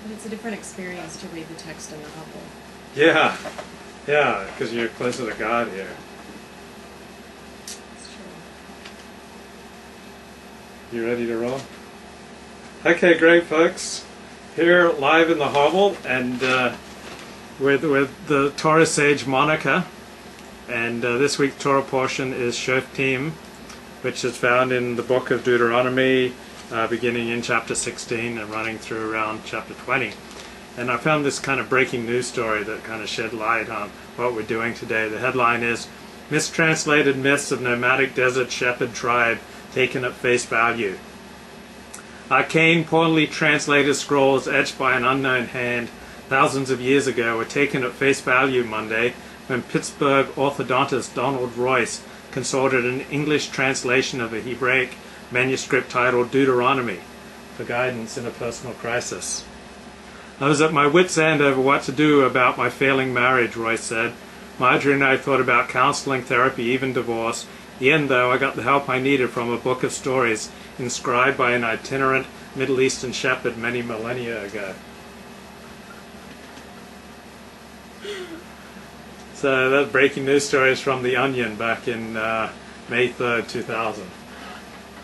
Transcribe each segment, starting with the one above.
But it's a different experience to read the text in the Hubble. Yeah, yeah, because you're closer to God here. It's true. You ready to roll? Okay, great, folks. Here, live in the Hubble, and with the Torah sage Monica. And this week's Torah portion is Shoftim, which is found in the book of Deuteronomy, beginning in chapter 16 and running through around chapter 20. And I found this kind of breaking news story that kind of shed light on what we're doing today. The headline is, Mistranslated Myths of Nomadic Desert Shepherd Tribe Taken at Face Value. Arcane, poorly translated scrolls etched by an unknown hand thousands of years ago were taken at face value Monday when Pittsburgh orthodontist Donald Royce consulted an English translation of a Hebraic manuscript titled Deuteronomy for guidance in a personal crisis. I was at my wit's end over what to do about my failing marriage, Royce said. Marjorie and I thought about counseling, therapy, even divorce. In the end, though, I got the help I needed from a book of stories inscribed by an itinerant Middle Eastern shepherd many millennia ago. So that breaking news story is from The Onion back in May 3rd, 2000.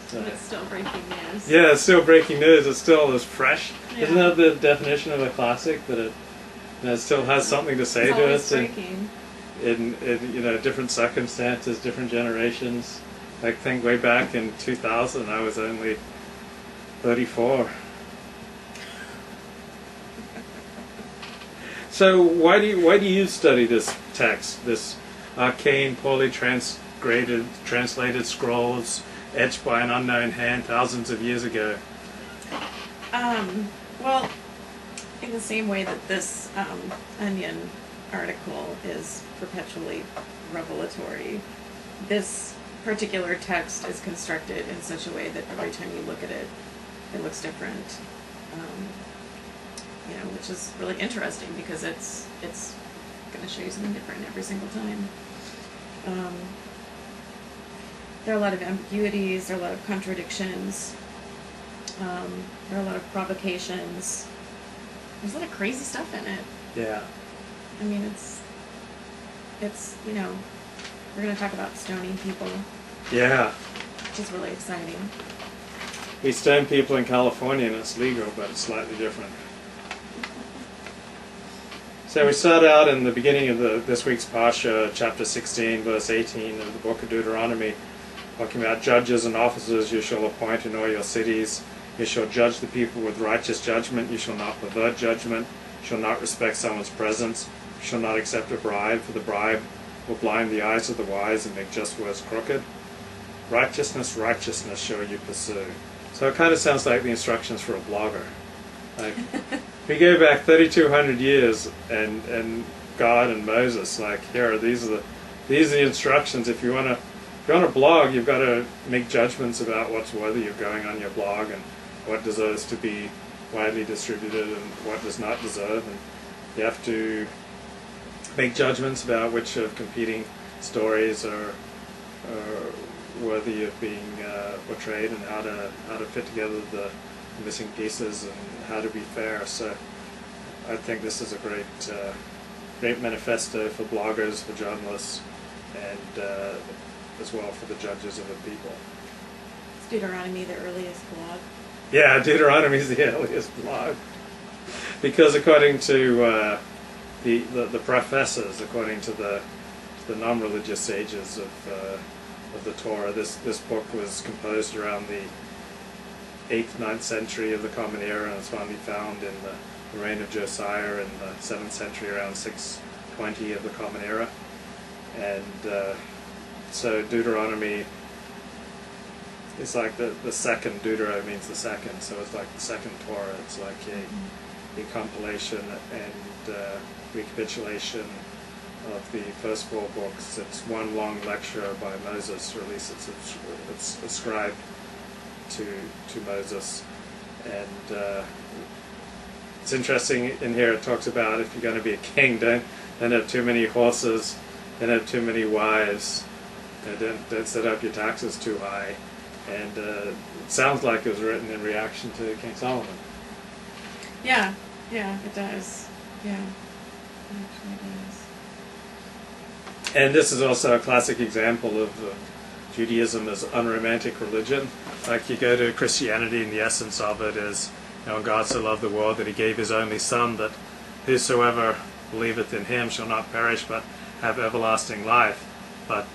So, And it's still breaking news. yeah, it's still breaking news. It's still as fresh. Yeah. Isn't that the definition of a classic? That it still has something to say It's to always us breaking. in different circumstances, different generations. I think way back in 2000, I was only 34. So why do you study this text, this arcane, poorly translated scrolls etched by an unknown hand thousands of years ago? Well, in the same way that this Onion article is perpetually revelatory, this particular text is constructed in such a way that every time you look at it, it looks different. Which is really interesting because it's going to show you something different every single time. There are a lot of ambiguities, there are a lot of contradictions, there are a lot of provocations. There's a lot of crazy stuff in it. Yeah. I mean, it's we're going to talk about stoning people, Yeah. which is really exciting. We stone people in California and it's legal, but it's slightly different. So we start out in the beginning of this week's Parsha, chapter 16, verse 18 of the book of Deuteronomy, talking about judges and officers you shall appoint in all your cities. You shall judge the people with righteous judgment. You shall not pervert judgment. You shall not respect someone's presence. You shall not accept a bribe, for the bribe will blind the eyes of the wise and make just words crooked. Righteousness, righteousness shall you pursue. So it kind of sounds like the instructions for a blogger. Like, we go back 3,200 years, and God and Moses, like, these are the instructions. If you want to blog, you've got to make judgments about what's worthy of going on your blog and what deserves to be widely distributed and what does not deserve. And you have to make judgments about which of competing stories are worthy of being portrayed and how to fit together the missing pieces and how to be fair. So I think this is a great manifesto for bloggers, for journalists, and as well for the judges of the people. Is Deuteronomy the earliest blog? Yeah, Deuteronomy is the earliest blog because according to the professors, according to the non-religious sages of the Torah, this book was composed around the 8th, 9th century of the Common Era, and it's finally found in the reign of Josiah in the 7th century, around 620 of the Common Era. And so Deuteronomy is like the second. Deutero means the second, so it's like the second Torah. It's like a compilation and recapitulation of the first 4 books. It's one long lecture by Moses released. It's ascribed to Moses, and it's interesting in here. It talks about if you're going to be a king, don't have too many horses, don't have too many wives, don't set up your taxes too high. And it sounds like it was written in reaction to King Solomon. Yeah, Yeah, it does. Yeah, it actually does. And this is also a classic example of Judaism as unromantic religion. Like you go to Christianity, and the essence of it is, God so loved the world that he gave his only Son, that whosoever believeth in him shall not perish but have everlasting life. But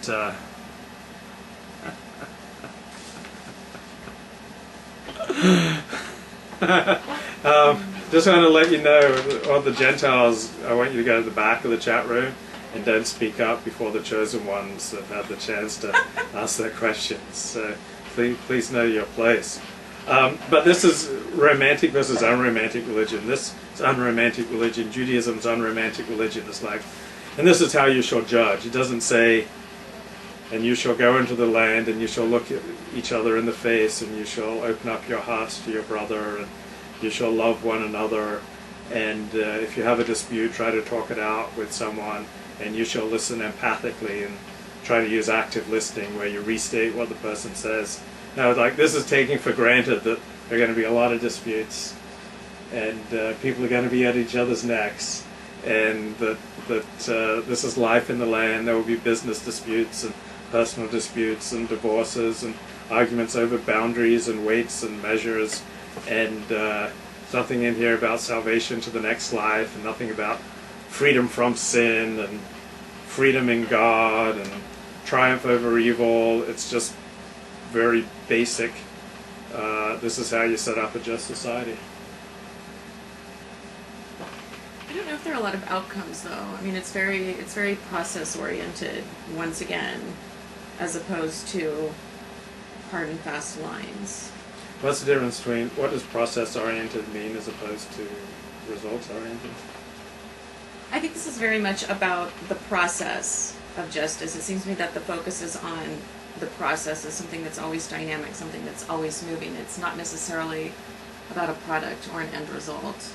just want to let you know, all the Gentiles, I want you to go to the back of the chat room and don't speak up before the chosen ones have had the chance to ask their questions. So please know your place. But this is romantic versus unromantic religion. This is unromantic religion. Judaism's unromantic religion. It's like, and this is how you shall judge. It doesn't say, and you shall go into the land, and you shall look at each other in the face, and you shall open up your hearts to your brother, and you shall love one another. And if you have a dispute, try to talk it out with someone, and you shall listen empathically and try to use active listening, where you restate what the person says. Now, like, this is taking for granted that there are going to be a lot of disputes, and people are going to be at each other's necks, and that this is life in the land. There will be business disputes and personal disputes and divorces and arguments over boundaries and weights and measures, and something in here about salvation to the next life, and nothing about freedom from sin and freedom in God and triumph over evil. It's just very basic. This is how you set up a just society. I don't know if there are a lot of outcomes, though. I mean, it's very process oriented once again, as opposed to hard and fast lines. What's the difference between, what does process oriented mean as opposed to results oriented? I think this is very much about the process of justice. It seems to me that the focus is on the process as something that's always dynamic, something that's always moving. It's not necessarily about a product or an end result.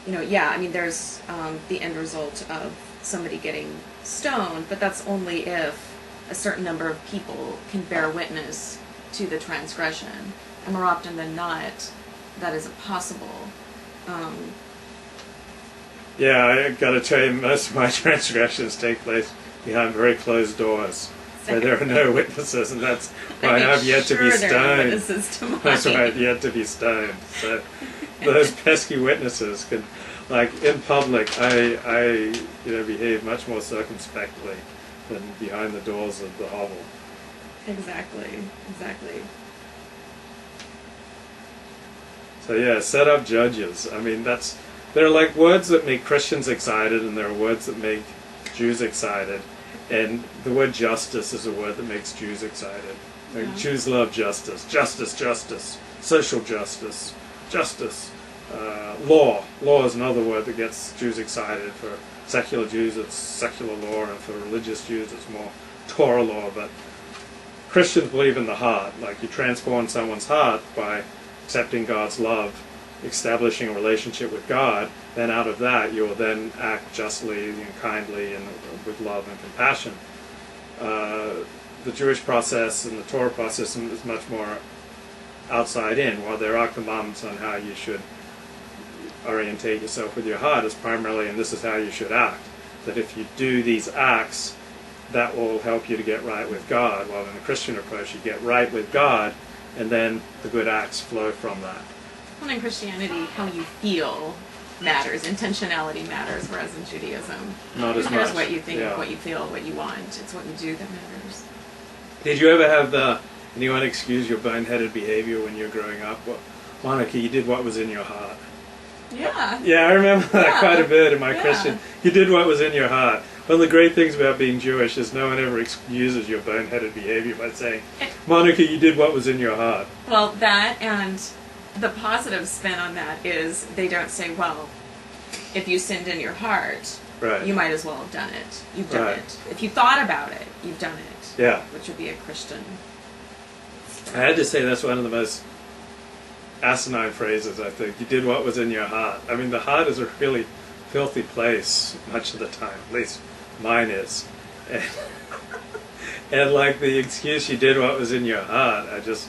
I mean, there's the end result of somebody getting stoned, but that's only if a certain number of people can bear witness to the transgression. And more often than not, that isn't possible. Yeah, I got to tell you, most of my transgressions take place behind very closed doors, where there are no witnesses, and that's why I have yet to be stoned. That's why I've yet to be stoned. So those pesky witnesses can, like, in public, I behave much more circumspectly than behind the doors of the hovel. Exactly. So yeah, set up judges. I mean, there are like words that make Christians excited, and there are words that make Jews excited. And the word justice is a word that makes Jews excited. Like, Yeah. Jews love justice. Justice. Social justice. Law. Law is another word that gets Jews excited. For secular Jews, it's secular law, and for religious Jews, it's more Torah law. But Christians believe in the heart. Like, you transform someone's heart by accepting God's love, establishing a relationship with God. Then out of that, you'll then act justly and kindly and with love and compassion. The Jewish process and the Torah process is much more outside in. While there are commandments on how you should orientate yourself with your heart, is primarily, and this is how you should act. That if you do these acts, that will help you to get right with God. While in the Christian approach, you get right with God, and then the good acts flow from that. Well, in Christianity, how you feel matters. Intentionality matters, whereas in Judaism, Not as it matters much. what you think, Yeah. what you feel, what you want. It's what you do that matters. Did you ever have anyone excuse your boneheaded behavior when you were growing up? Monica, you did what was in your heart. Yeah. Yeah, I remember that quite a bit in my Yeah. Christian. You did what was in your heart. One of the great things about being Jewish is no one ever excuses your boneheaded behavior by saying, Monica, you did what was in your heart. Well, that, and the positive spin on that is they don't say, well, if you sinned in your heart, Right. you might as well have done it. You've done Right. it. If you thought about it, you've done it. Yeah. Which would be a Christian. I had to say that's one of the most asinine phrases, I think. You did what was in your heart. I mean, the heart is a really filthy place much of the time. At least mine is. And like the excuse, you did what was in your heart, I just